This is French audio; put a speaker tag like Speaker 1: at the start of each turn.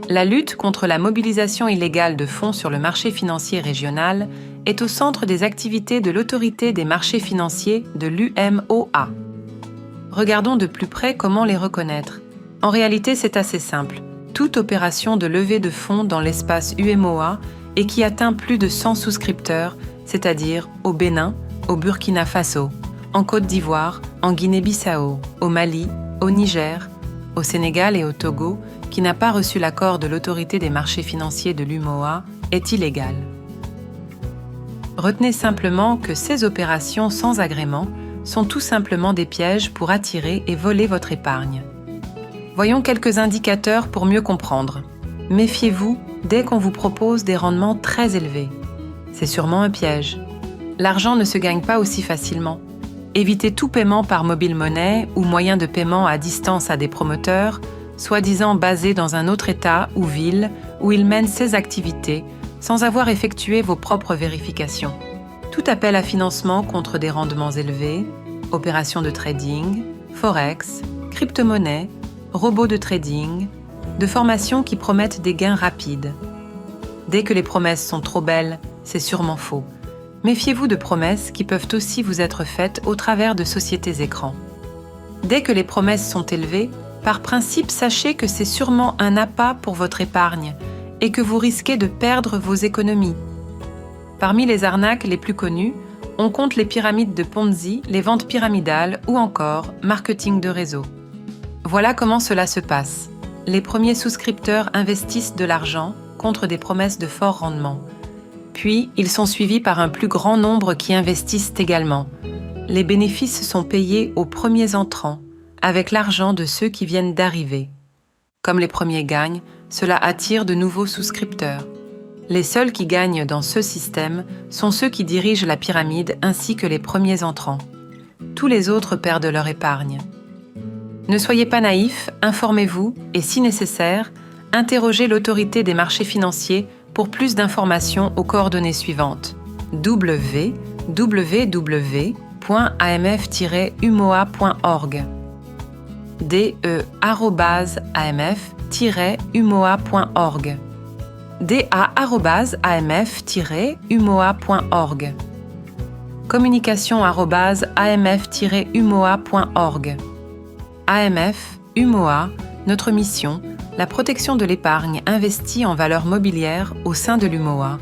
Speaker 1: La lutte contre la mobilisation illégale de fonds sur le marché financier régional est au centre des activités de l'Autorité des marchés financiers de l'UMOA. Regardons de plus près comment les reconnaître. En réalité, c'est assez simple. Toute opération de levée de fonds dans l'espace UMOA et qui atteint plus de 100 souscripteurs, c'est-à-dire au Bénin, au Burkina Faso, en Côte d'Ivoire, en Guinée-Bissau, au Mali, au Niger, au Sénégal et au Togo, qui n'a pas reçu l'accord de l'Autorité des marchés financiers de l'UMOA, est illégale. Retenez simplement que ces opérations sans agrément sont tout simplement des pièges pour attirer et voler votre épargne. Voyons quelques indicateurs pour mieux comprendre. Méfiez-vous dès qu'on vous propose des rendements très élevés. C'est sûrement un piège. L'argent ne se gagne pas aussi facilement. Évitez tout paiement par mobile money ou moyen de paiement à distance à des promoteurs, soi-disant basés dans un autre État ou ville où ils mènent ces activités sans avoir effectué vos propres vérifications. Tout appel à financement contre des rendements élevés, opérations de trading, forex, crypto-monnaie, robots de trading, de formations qui promettent des gains rapides. Dès que les promesses sont trop belles, c'est sûrement faux. Méfiez-vous de promesses qui peuvent aussi vous être faites au travers de sociétés écrans. Dès que les promesses sont élevées, par principe, sachez que c'est sûrement un appât pour votre épargne et que vous risquez de perdre vos économies. Parmi les arnaques les plus connues, on compte les pyramides de Ponzi, les ventes pyramidales ou encore marketing de réseau. Voilà comment cela se passe. Les premiers souscripteurs investissent de l'argent contre des promesses de fort rendement. Puis, ils sont suivis par un plus grand nombre qui investissent également. Les bénéfices sont payés aux premiers entrants, avec l'argent de ceux qui viennent d'arriver. Comme les premiers gagnent, cela attire de nouveaux souscripteurs. Les seuls qui gagnent dans ce système sont ceux qui dirigent la pyramide ainsi que les premiers entrants. Tous les autres perdent leur épargne. Ne soyez pas naïfs, informez-vous et, si nécessaire, interrogez l'autorité des marchés financiers pour plus d'informations aux coordonnées suivantes: www.amf-umoa.org de@amf-umoa.org da@amf-umoa.org communication@amf-umoa.org AMF, UMOA, notre mission, la protection de l'épargne investie en valeurs mobilières au sein de l'UMOA,